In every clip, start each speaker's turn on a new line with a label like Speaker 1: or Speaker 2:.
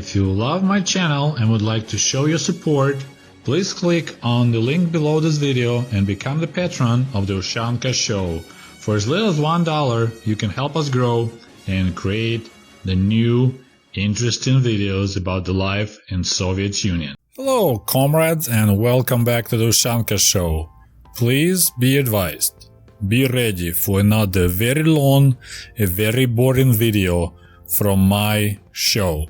Speaker 1: If you love my channel and would like to show your support, please click on the link below this video and become the patron of the Ushanka Show. For as little as $1, you can help us grow and create the new, interesting videos about the life in Soviet Union. Hello, comrades, and welcome back to the Ushanka Show. Please be advised, be ready for another very long, a very boring video from my show.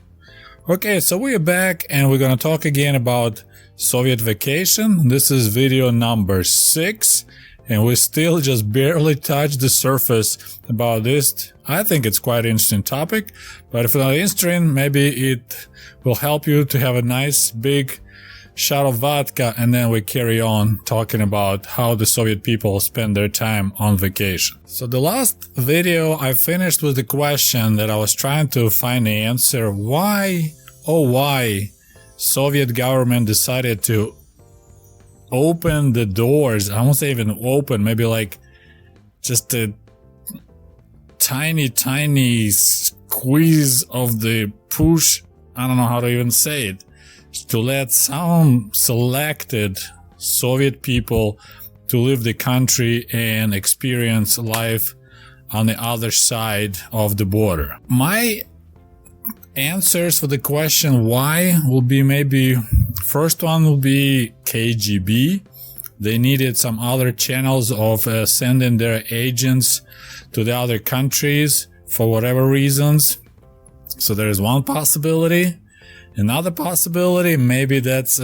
Speaker 1: Okay, so we are back and we're gonna talk again about Soviet vacation. This is video number 6. And we still just barely touched the surface about this. I think it's quite an interesting topic, but if you're not interested, maybe it will help you to have a nice big shot of vodka, and then we carry on talking about how the Soviet people spend their time on vacation. So the last video I finished with the question that I was trying to find the answer. Why Soviet government decided to open the doors. I won't say even open, maybe like just a tiny squeeze of the push. I don't know how to even say it, to let some selected Soviet people to leave the country and experience life on the other side of the border. My answers for the question why will be, maybe first one will be KGB. They needed some other channels of sending their agents to the other countries for whatever reasons. So there is one possibility. Another possibility, maybe that's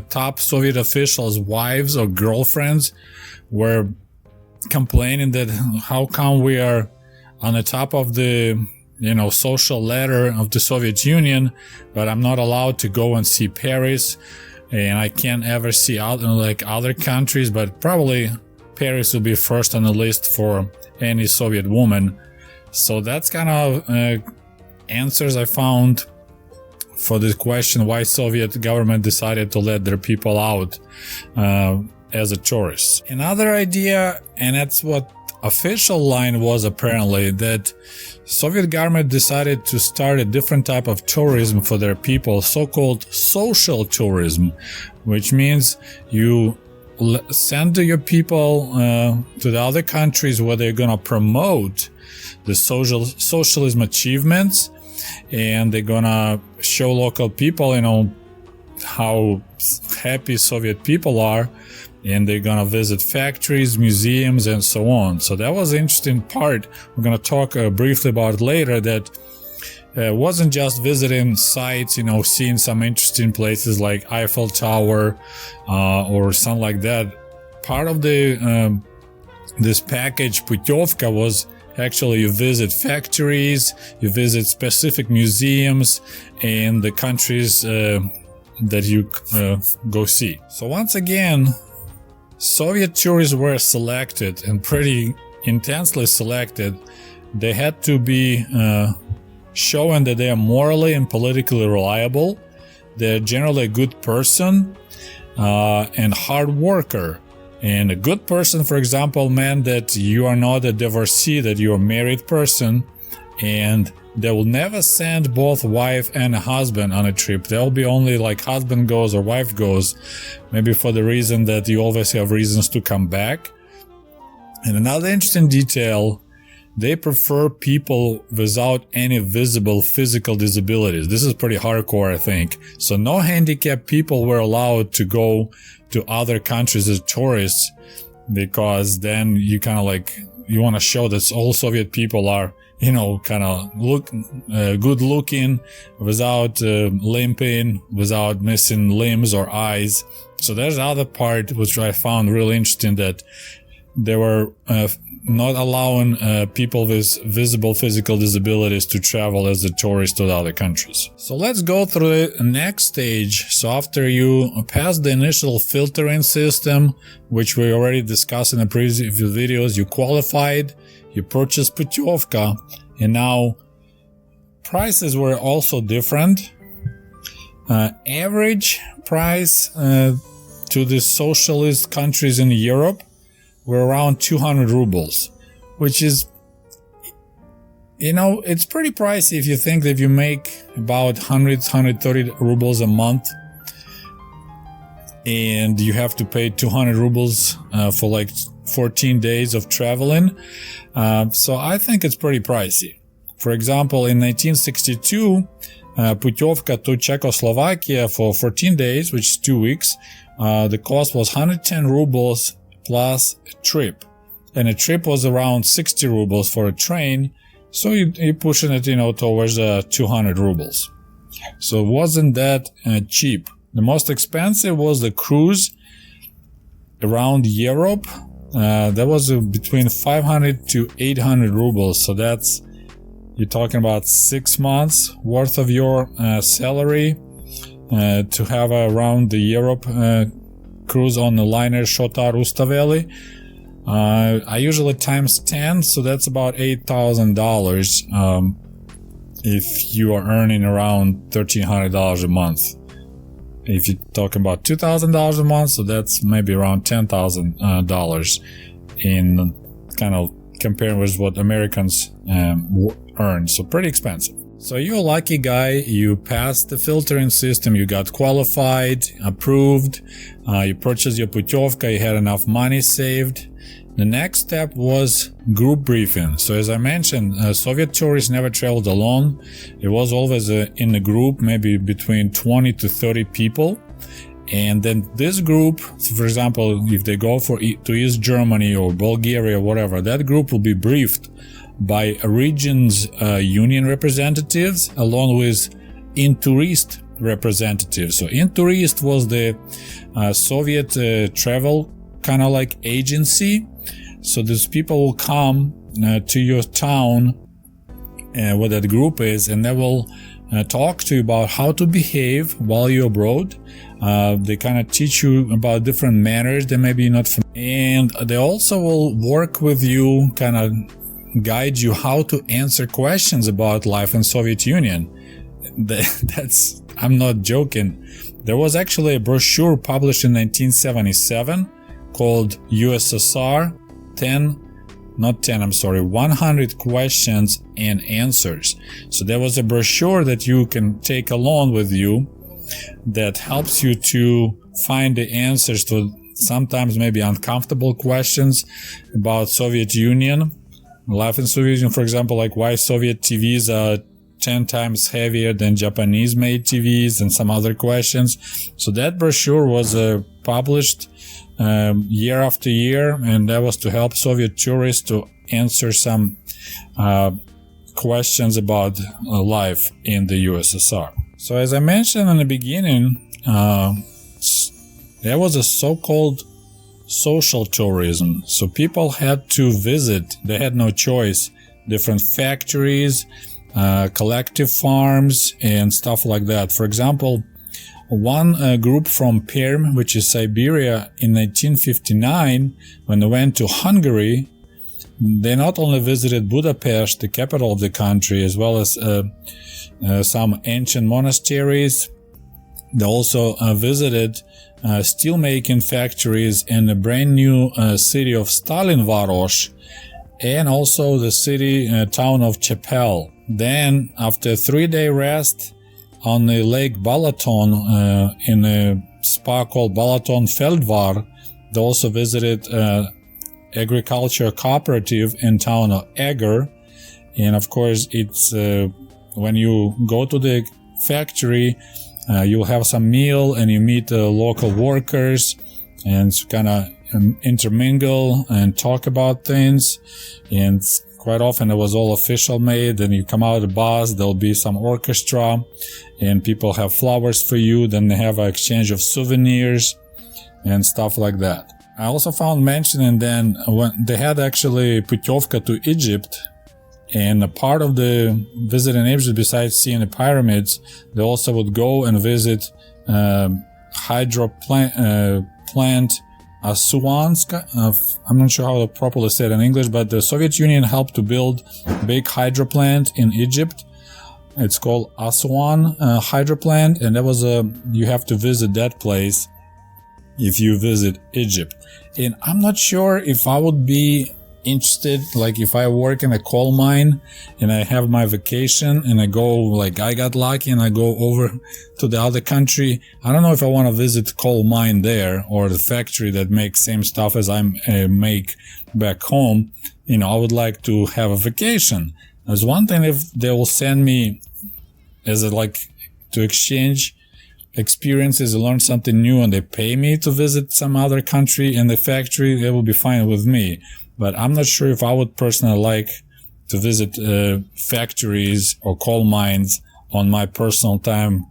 Speaker 1: top Soviet officials' wives or girlfriends were complaining that how come we are on the top of the social ladder of the Soviet Union, but I'm not allowed to go and see Paris, and I can't ever see other countries, but probably Paris will be first on the list for any Soviet woman. So that's kind of answers I found for the question why Soviet government decided to let their people out as a tourist. Another idea, and that's what official line was apparently, that Soviet government decided to start a different type of tourism for their people, so-called social tourism, which means you send your people to the other countries where they're gonna promote the socialism achievements, and they're gonna show local people, how happy Soviet people are, and they're gonna visit factories, museums, and so on. So that was an interesting part. We're gonna talk briefly about later, that wasn't just visiting sites, seeing some interesting places like Eiffel Tower or something like that. Part of the this package Putyovka was actually you visit factories, you visit specific museums in the countries that you go see. So once again, Soviet tourists were selected, and pretty intensely selected. They had to be showing that they are morally and politically reliable. They're generally a good person and hard worker. And a good person, for example, meant that you are not a divorcee, that you're a married person, and they will never send both wife and a husband on a trip. They'll be only like husband goes or wife goes, maybe for the reason that you always have reasons to come back. And another interesting detail, they prefer people without any visible physical disabilities. This is pretty hardcore, I think. So no handicapped people were allowed to go to other countries as tourists, because then you kind of you want to show that all Soviet people are, kind of good looking, without limping, without missing limbs or eyes. So there's the other part which I found really interesting, that they were not allowing people with visible physical disabilities to travel as a tourist to the other countries. So let's go through the next stage. So after you pass the initial filtering system, which we already discussed in the previous videos, you qualified, you purchased Putyovka, and now prices were also different. Average price to the socialist countries in Europe were around 200 rubles, which is It's pretty pricey if you think that you make about 130 rubles a month and you have to pay 200 rubles for like 14 days of traveling. So I think it's pretty pricey. For example, in 1962, путевка to Czechoslovakia for 14 days, which is 2 weeks, the cost was 110 rubles plus a trip. And a trip was around 60 rubles for a train. So you're pushing it, towards 200 rubles. So it wasn't that cheap. The most expensive was the cruise around Europe. That was between 500 to 800 rubles. So you're talking about 6 months worth of your salary to have around the Europe cruise on the liner Shota Rustaveli. I usually times 10, so that's about $8,000 if you are earning around $1,300 a month. If you're talking about $2,000 a month, so that's maybe around $10,000 in kind of comparing with what Americans earn. So pretty expensive. So you're a lucky guy. You passed the filtering system. You got qualified, approved. You purchased your putyovka. You had enough money saved. The next step was group briefing. So as I mentioned, Soviet tourists never traveled alone. It was always in a group, maybe between 20 to 30 people. And then this group, for example, if they go to East Germany or Bulgaria or whatever, that group will be briefed by a region's union representatives along with in-tourist representatives. So in-tourist was the Soviet travel kind of like agency. So these people will come to your town where that group is, and they will talk to you about how to behave while you're abroad. They kind of teach you about different manners that maybe you're not familiar. And they also will work with you, kind of guide you how to answer questions about life in Soviet Union. I'm not joking. There was actually a brochure published in 1977 called USSR 100 questions and answers. So there was a brochure that you can take along with you that helps you to find the answers to sometimes maybe uncomfortable questions about Soviet Union, life in Soviet Union. For example, like why Soviet TVs are 10 times heavier than Japanese-made TVs and some other questions. So that brochure was published year after year, and that was to help Soviet tourists to answer some questions about life in the USSR. So as I mentioned in the beginning, there was a so-called social tourism. So people had to visit, they had no choice, different factories, collective farms and stuff like that. For example, one group from Perm, which is Siberia, in 1959, when they went to Hungary, they not only visited Budapest, the capital of the country, as well as some ancient monasteries. They also visited steel-making factories in the brand new city of Stalinvarosh, and also the town of Chepel. Then, after a 3-day rest on the Lake Balaton in a spa called Balaton Feldvar, they also visited agriculture cooperative in town of Eger. And of course, it's when you go to the factory, you'll have some meal and you meet local workers and kind of intermingle and talk about things. And quite often it was all official made. Then you come out of the bus, there'll be some orchestra and people have flowers for you. Then they have an exchange of souvenirs and stuff like that. I also found mentioning then when they had actually putyovka to Egypt, and a part of the visit in Egypt, besides seeing the pyramids, they also would go and visit hydro plant Assuanska. I'm not sure how to properly say it in English, but the Soviet Union helped to build a big hydro plant in Egypt. It's called Assuan hydro plant, and that was you have to visit that place if you visit Egypt. And I'm not sure if I would be interested, like if I work in a coal mine and I have my vacation and I go, like I got lucky and I go over to the other country, I don't know if I want to visit coal mine there or the factory that makes same stuff as I make back home. You know, I would like to have a vacation. There's one thing if they will send me as a, like, to exchange experiences, learn something new, and they pay me to visit some other country in the factory, it will be fine with me. But I'm not sure if I would personally like to visit factories or coal mines on my personal time,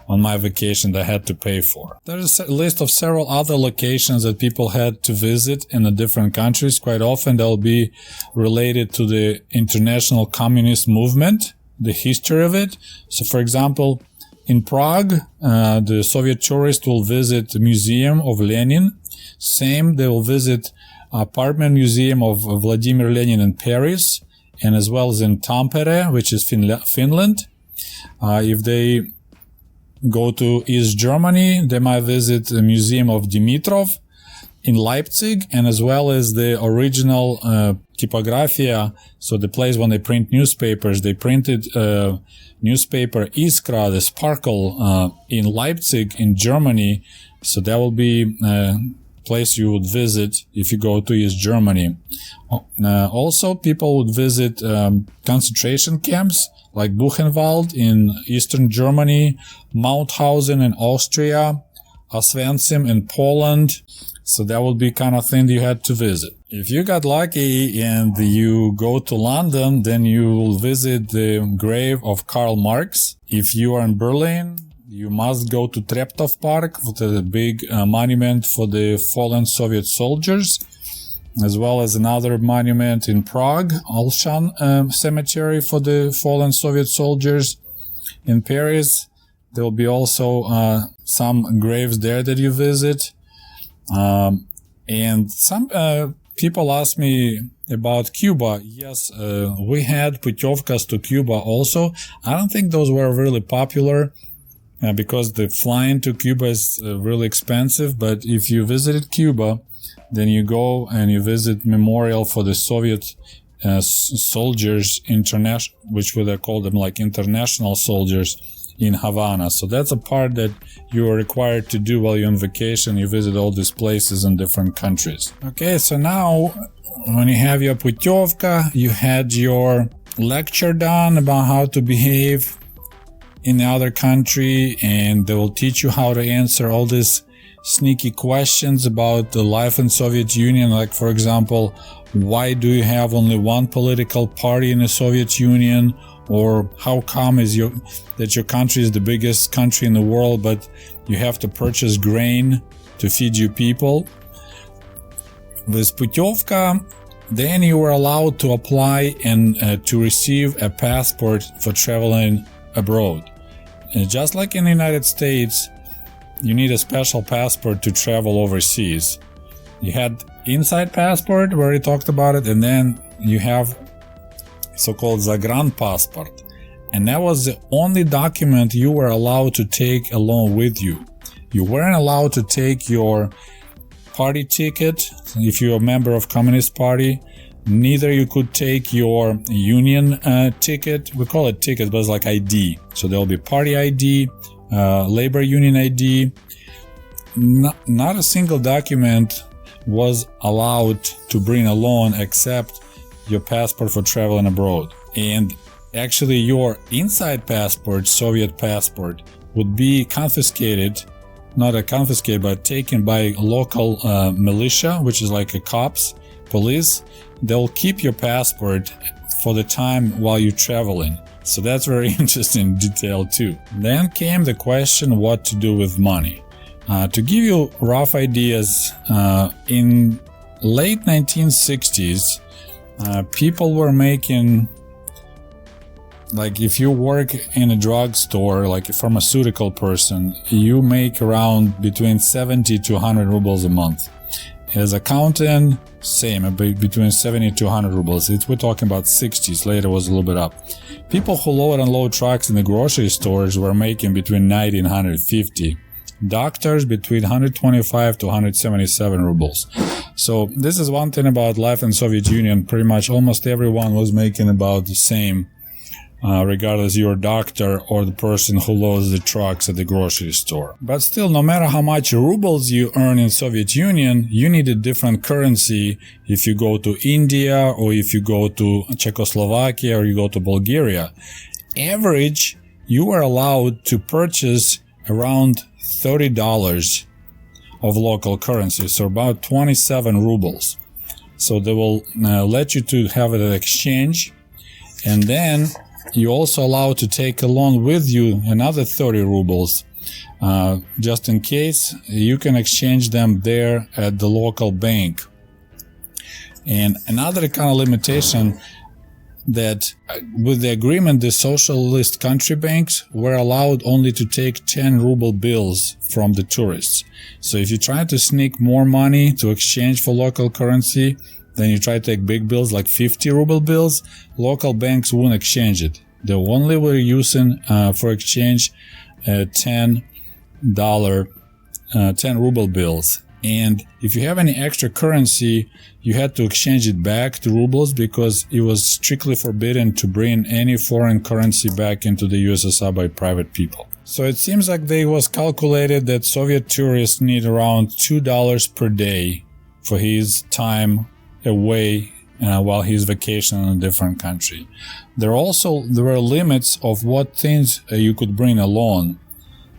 Speaker 1: on my vacation that I had to pay for. There's a list of several other locations that people had to visit in the different countries. Quite often they'll be related to the international communist movement, the history of it. So for example, in Prague, the Soviet tourist will visit the Museum of Lenin. Same, they will visit Apartment Museum of Vladimir Lenin in Paris, and as well as in Tampere, which is Finland. If they go to East Germany, they might visit the Museum of Dimitrov in Leipzig, and as well as the original Typographia, so the place when they print newspapers. They printed newspaper Iskra, the Sparkle, in Leipzig in Germany. So that will be place you would visit if you go to East Germany. Also, people would visit concentration camps like Buchenwald in Eastern Germany, Mauthausen in Austria, Oswiecim in Poland. So that would be kind of thing you had to visit. If you got lucky and you go to London, then you will visit the grave of Karl Marx. If you are in Berlin, you must go to Treptow Park, the big monument for the fallen Soviet soldiers, as well as another monument in Prague, Olshan Cemetery for the fallen Soviet soldiers. In Paris, there will be also some graves there that you visit. And some people ask me about Cuba. Yes, we had putyovkas to Cuba also. I don't think those were really popular. Because the flying to Cuba is really expensive, but if you visited Cuba, then you go and you visit memorial for the Soviet soldiers, which would have called them like international soldiers in Havana. So that's a part that you are required to do while you're on vacation. You visit all these places in different countries. Okay, so now when you have your putyovka, you had your lecture done about how to behave in the other country, and they will teach you how to answer all these sneaky questions about the life in Soviet Union. Like, for example, why do you have only one political party in the Soviet Union? Or how come that your country is the biggest country in the world, but you have to purchase grain to feed your people? With putyovka, then you were allowed to apply and to receive a passport for traveling abroad. And just like in the United States, you need a special passport to travel overseas. You had inside passport where we talked about it, and then you have so-called Загранпаспорт. And that was the only document you were allowed to take along with you. You weren't allowed to take your party ticket if you're a member of Communist Party. Neither you could take your union ticket. We call it ticket, but it's like ID. So there'll be party ID, labor union ID. Not a single document was allowed to bring along except your passport for traveling abroad. And actually your inside passport, Soviet passport, would be confiscated, but taken by local militia, which is like a cops, police. They'll keep your passport for the time while you're traveling. So that's very interesting detail too. Then came the question what to do with money. To give you rough ideas, in late 1960s, people were making, like if you work in a drugstore, like a pharmaceutical person, you make around between 70 to 100 rubles a month. As accountant, same, between 70 to 100 rubles. We're talking about 60s, later was a little bit up. People who load and unload trucks in the grocery stores were making between 90 and 150. doctors between 125 to 177 rubles. So this is one thing about life in Soviet Union. Pretty much almost everyone was making about the same, regardless you're a doctor or the person who loads the trucks at the grocery store. But still, no matter how much rubles you earn in Soviet Union, you need a different currency if you go to India or if you go to Czechoslovakia or you go to Bulgaria. Average, you are allowed to purchase around $30 of local currency, so about 27 rubles. So they will let you to have it at exchange, and then you're also allowed to take along with you another 30 rubles. Just in case, you can exchange them there at the local bank. And another kind of limitation that with the agreement, the socialist country banks were allowed only to take 10 ruble bills from the tourists. So if you try to sneak more money to exchange for local currency, then you try to take big bills like 50 ruble bills, local banks won't exchange it. They only were using for exchange 10 ruble bills. And if you have any extra currency, you had to exchange it back to rubles because it was strictly forbidden to bring any foreign currency back into the USSR by private people. So it seems like they was calculated that Soviet tourists need around $2 per day for his time away while he's vacationing in a different country. There were limits of what things you could bring along.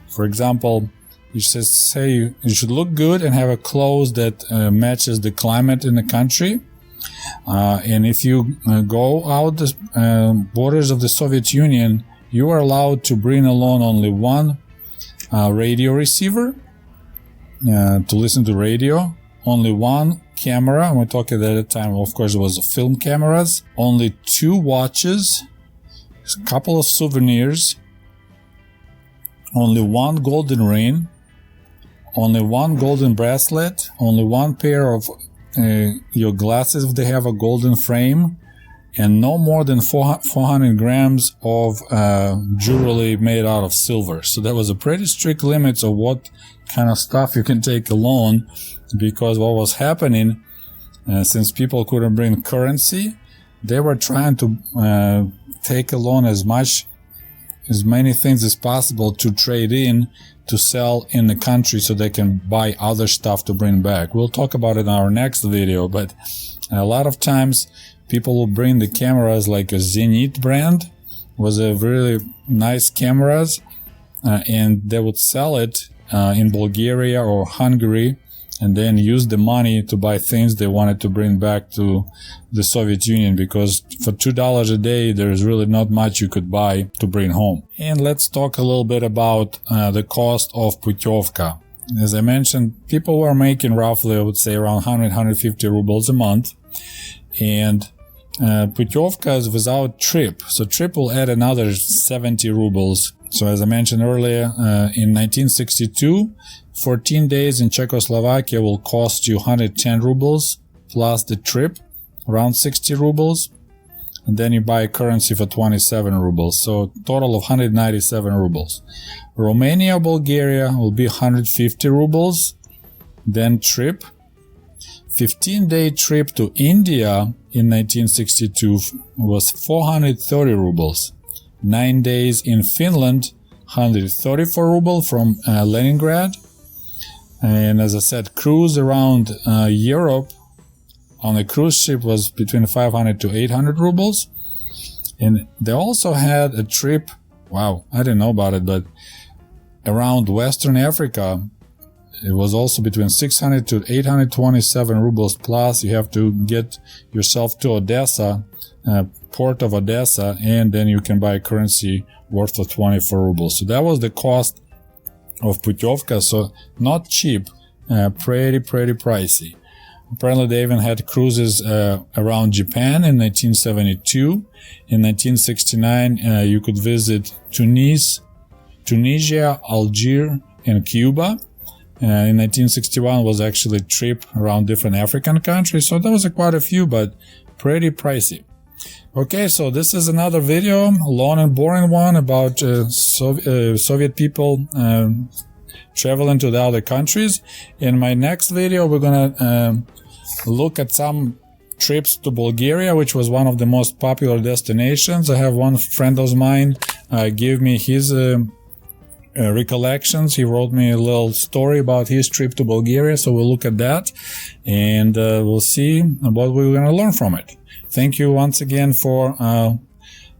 Speaker 1: For example, you should say you should look good and have a clothes that matches the climate in the country. And if you go out the borders of the Soviet Union, you are allowed to bring along only one radio receiver to listen to radio, only one camera, and we're talking at the time, of course, it was film cameras, only 2 watches, a couple of souvenirs, only 1 golden ring, only 1 golden bracelet, only 1 pair of your glasses if they have a golden frame, and no more than 400 grams of jewelry made out of silver. So that was a pretty strict limits of what kind of stuff you can take along, because what was happening, since people couldn't bring currency, they were trying to take along as many things as possible to trade in, to sell in the country so they can buy other stuff to bring back. We'll talk about it in our next video, but a lot of times people will bring the cameras like a Zenit brand, was a really nice cameras, and they would sell it in Bulgaria or Hungary, and then use the money to buy things they wanted to bring back to the Soviet Union, because for $2 a day, there's really not much you could buy to bring home. And let's talk a little bit about the cost of putyovka. As I mentioned, people were making roughly, I would say, around 100-150 rubles a month. And putyovka is without trip. So trip will add another 70 rubles. So as I mentioned earlier, in 1962, 14 days in Czechoslovakia will cost you 110 rubles plus the trip, around 60 rubles. And then you buy currency for 27 rubles. So total of 197 rubles. Romania, Bulgaria will be 150 rubles. Then trip. 15-day trip to India in 1962 was 430 rubles. 9 days in Finland, 134 rubles from Leningrad. And as I said, cruise around Europe on a cruise ship was between 500 to 800 rubles. And they also had a trip, wow, I didn't know about it, but around Western Africa, it was also between 600 to 827 rubles plus. You have to get yourself to Odessa, port of Odessa, and then you can buy currency worth of 24 rubles. So that was the cost of putyovka. So not cheap, pretty pricey. Apparently they even had cruises around Japan in 1972. In 1969, you could visit Tunisia, Algeria, and Cuba. In 1961 was actually a trip around different African countries. So there was quite a few, but pretty pricey. Okay, so this is another video, long and boring one about Soviet people traveling to the other countries. In my next video, we're gonna look at some trips to Bulgaria, which was one of the most popular destinations. I have one friend of mine give me his recollections. He wrote me a little story about his trip to Bulgaria, so we'll look at that and we'll see what we're going to learn from it. Thank you once again for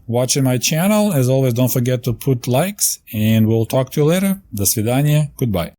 Speaker 1: watching my channel. As always, don't forget to put likes, and we'll talk to you later. До свидания. Goodbye.